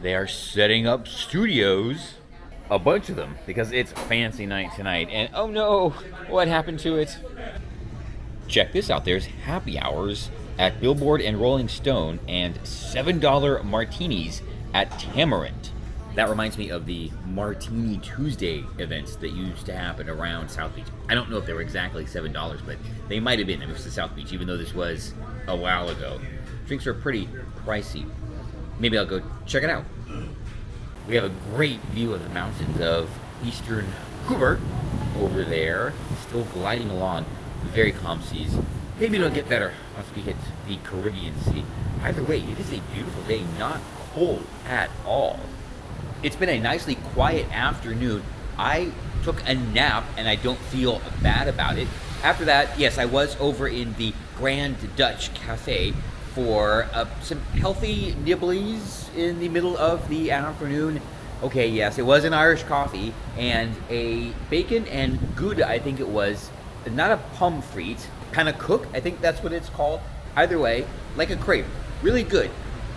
They are setting up studios, a bunch of them, because it's fancy night tonight. And oh no, what happened to it? Check this out. There's happy hours at Billboard and Rolling Stone and $7 martinis at Tamarind. That reminds me of the Martini Tuesday events that used to happen around South Beach. I don't know if they were exactly $7, but they might have been. I mean, it was the South Beach, even though this was a while ago. Drinks are pretty pricey. Maybe I'll go check it out. We have a great view of the mountains of eastern Hubert over there, still gliding along. Very calm seas. Maybe it'll get better once we hit the Caribbean Sea. Either way, it is a beautiful day, not cold at all. It's been a nicely quiet afternoon. I took a nap and I don't feel bad about it. After that, yes, I was over in the Grand Dutch Cafe for some healthy nibblies in the middle of the afternoon. Okay, yes, it was an Irish coffee and a bacon and Gouda, I think it was. Not a pomme frite, kind of cook, I think that's what it's called. Either way, like a crepe, really good.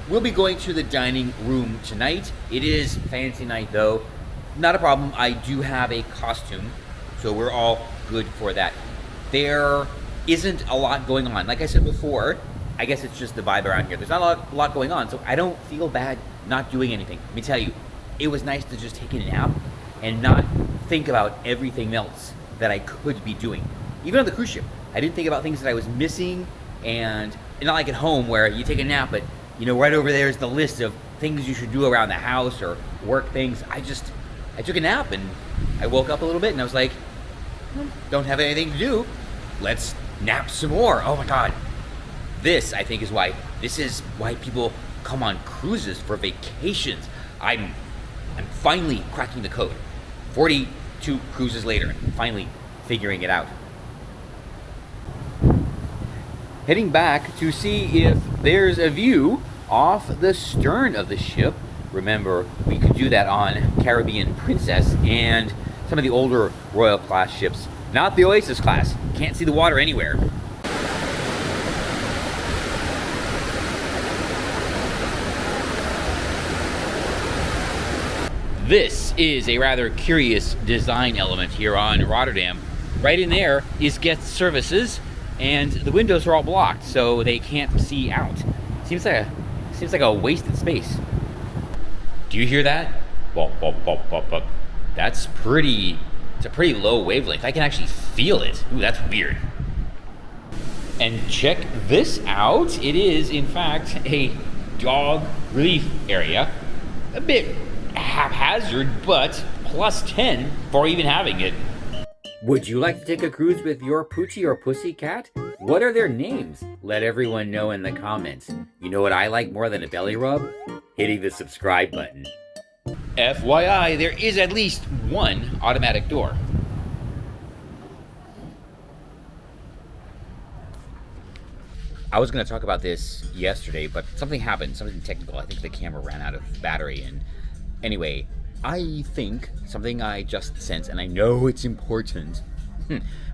We'll be going to the dining room tonight. It is fancy night though. Not a problem, I do have a costume, so we're all good for that. There isn't a lot going on. Like I said before, I guess it's just the vibe around here. There's not a lot going on, so I don't feel bad not doing anything. Let me tell you, it was nice to just take a nap and not think about everything else that I could be doing. Even on the cruise ship, I didn't think about things that I was missing, and not like at home where you take a nap, but you know, right over there is the list of things you should do around the house or work things. I took a nap and I woke up a little bit and I was like, don't have anything to do. Let's nap some more. Oh my God. This, I think, is why people come on cruises for vacations. I'm finally cracking the code. 42 cruises later, finally figuring it out. Heading back to see if there's a view off the stern of the ship. Remember, we could do that on Caribbean Princess and some of the older Royal class ships. Not the Oasis class. Can't see the water anywhere. This is a rather curious design element here on Rotterdam. Right in there is guest services, and the windows are all blocked, so they can't see out. Seems like a wasted space. Do you hear that? Bop, bop, bop, bop, bop. It's a pretty low wavelength. I can actually feel it. Ooh, that's weird. And check this out. It is, in fact, a dog relief area. A bit haphazard, but plus 10 for even having it. Would you like to take a cruise with your poochie or pussy cat? What are their names? Let everyone know in the comments. You know what I like more than a belly rub? Hitting the subscribe button. FYI, there is at least one automatic door. I was going to talk about this yesterday, but something happened, something technical. I think the camera ran out of battery, and anyway, I think something I just sensed, and I know it's important,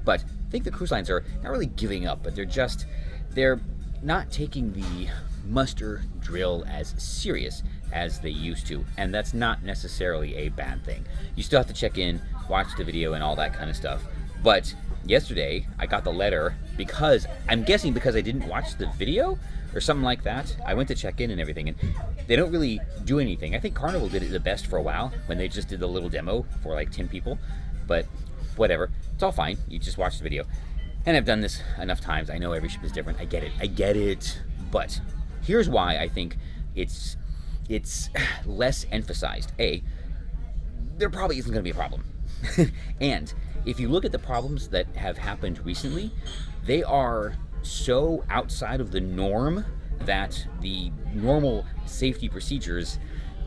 but I think the cruise lines are not really giving up, but they're not taking the muster drill as serious as they used to, and that's not necessarily a bad thing. You still have to check in, watch the video, and all that kind of stuff. But yesterday, I got the letter because I didn't watch the video or something like that. I went to check in and everything, and they don't really do anything. I think Carnival did it the best for a while when they just did the little demo for like 10 people, but whatever. It's all fine. You just watch the video. And I've done this enough times. I know every ship is different. I get it. But here's why I think it's less emphasized. A, there probably isn't going to be a problem. And if you look at the problems that have happened recently, they are so outside of the norm that the normal safety procedures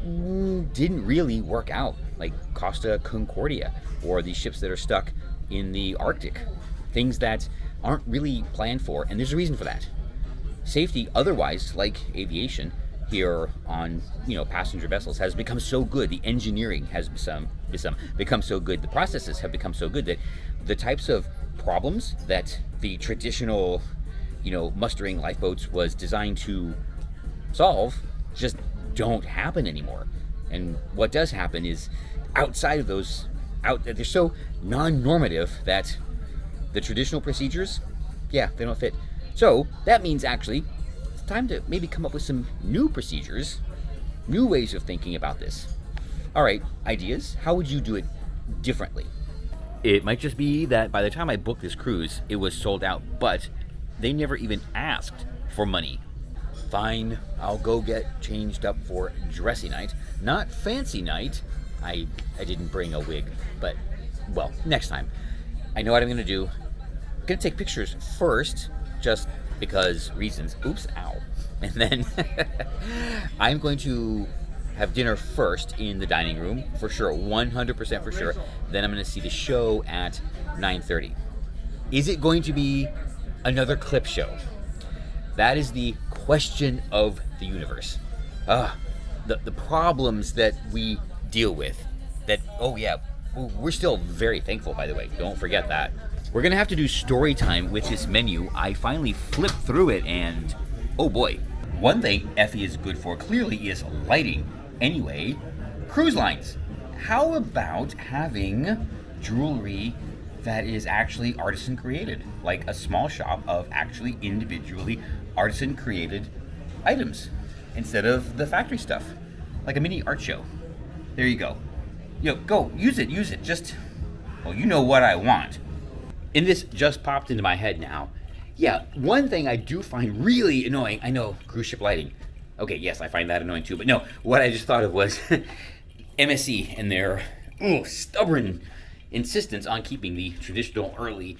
didn't really work out, like Costa Concordia, or the ships that are stuck in the Arctic. Things that aren't really planned for, and there's a reason for that. Safety otherwise, like aviation, here on passenger vessels has become so good. The engineering has become so good. The processes have become so good that the types of problems that the traditional mustering lifeboats was designed to solve just don't happen anymore. And what does happen is outside of those, they're so non-normative that the traditional procedures, yeah, they don't fit. So that means actually it's time to maybe come up with some new procedures, new ways of thinking about this. All right, ideas? How would you do it differently? It might just be that by the time I booked this cruise, it was sold out, but they never even asked for money. Fine, I'll go get changed up for dressy night. Not fancy night. I didn't bring a wig, but, well, next time. I know what I'm gonna do. I'm gonna take pictures first, just because reasons. Oops, ow. And then I'm going to have dinner first in the dining room, for sure, 100% for sure. Then I'm gonna see the show at 9:30. Is it going to be another clip show? That is the question of the universe. The problems that we deal with, that, oh yeah, we're still very thankful, by the way, don't forget that. We're gonna have to do story time with this menu. I finally flipped through it and, oh boy. One thing Effie is good for clearly is lighting. Anyway, cruise lines. How about having jewelry that is actually artisan created, like a small shop of actually individually artisan created items instead of the factory stuff, like a mini art show. There you go. Go, use it, just, well, you know what I want. And this just popped into my head now. Yeah, one thing I do find really annoying, I know, cruise ship lighting. Okay, yes, I find that annoying too, but no, what I just thought of was MSC and their stubborn insistence on keeping the traditional early,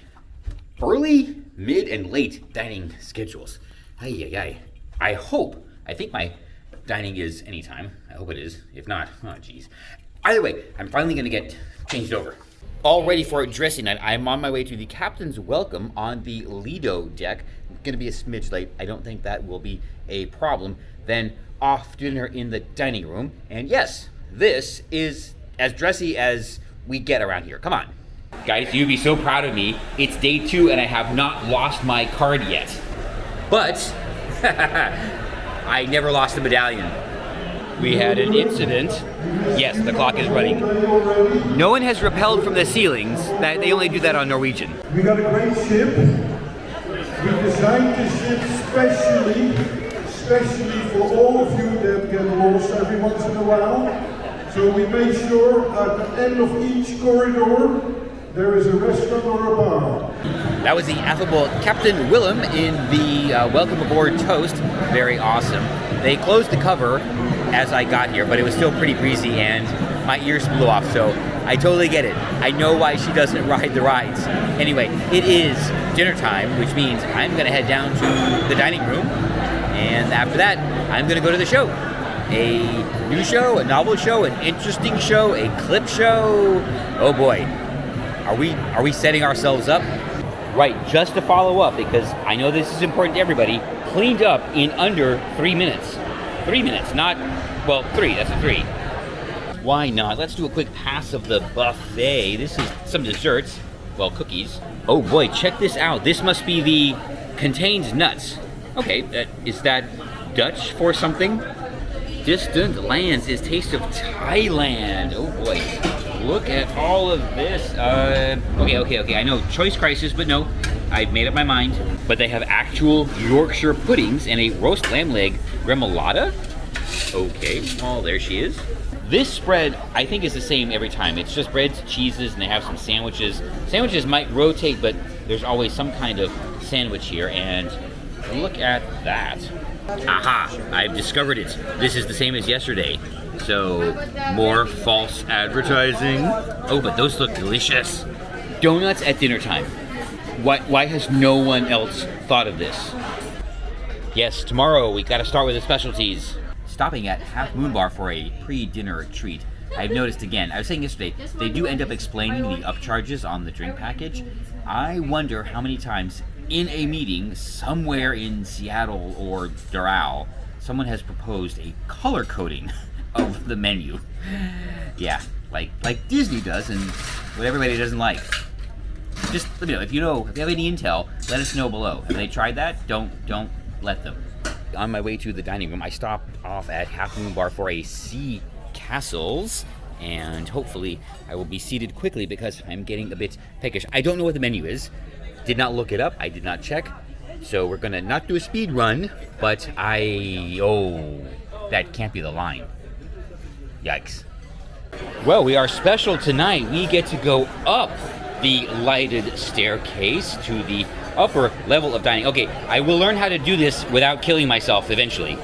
mid, and late dining schedules. I think my dining is anytime. I hope it is. If not, oh geez. Either way, I'm finally gonna get changed over. All ready for dressing night. I'm on my way to the captain's welcome on the Lido deck. I'm gonna be a smidge late. I don't think that will be a problem. Then off dinner in the dining room. And yes, this is as dressy as we get around here. Come on. Guys, you'd be so proud of me. It's day 2 and I have not lost my card yet. But I never lost the medallion. We had an incident. Yes, the clock is running. No one has rappelled from the ceilings. They only do that on Norwegian. We got a great ship. We designed the ship especially for all of you that get lost every once in a while. So we made sure at the end of each corridor there is a restaurant or a bar. That was the affable Captain Willem in the welcome aboard toast. Very awesome. They closed the cover as I got here, but it was still pretty breezy and my ears blew off, so I totally get it. I know why she doesn't ride the rides. Anyway, it is dinner time, which means I'm gonna head down to the dining room, and after that, I'm gonna go to the show. A new show, a novel show, an interesting show, a clip show. Oh boy, are we setting ourselves up? Right, just to follow up, because I know this is important to everybody, cleaned up in under 3 minutes. 3 minutes, not, well, 3, that's a 3. Why not? Let's do a quick pass of the buffet. This is some desserts, well, cookies. Oh boy, check this out. This must be the contains nuts. Okay, is that Dutch for something? Distant lands is taste of Thailand. Oh boy, look at all of this. Okay, I know choice crisis, but no, I've made up my mind. But they have actual Yorkshire puddings and a roast lamb leg remoulade. Okay, well, there she is. This spread, I think, is the same every time. It's just breads, cheeses, and they have some sandwiches. Sandwiches might rotate, but there's always some kind of sandwich here, and look at that. Aha, I've discovered it. This is the same as yesterday. So, more false advertising. Oh, but those look delicious. Donuts at dinner time. Why has no one else thought of this? Yes, tomorrow we gotta start with the specialties. Stopping at Half Moon Bar for a pre-dinner treat. I've noticed again, I was saying yesterday, they do end up explaining the upcharges on the drink package. I wonder how many times in a meeting somewhere in Seattle or Doral, someone has proposed a color coding of the menu. Yeah, like Disney does and what everybody doesn't like. Just let me know if you have any intel, let us know below. Have they tried that? Don't let them. on my way to the dining room, I stopped off at Half Moon Bar for a sea castles, and hopefully I will be seated quickly because I'm getting a bit peckish. I don't know what the menu is. Did not look it up. I did not check. So we're gonna not do a speed run, but that can't be the line. Yikes. Well, we are special tonight. We get to go up the lighted staircase to the upper level of dining. Okay, I will learn how to do this without killing myself eventually.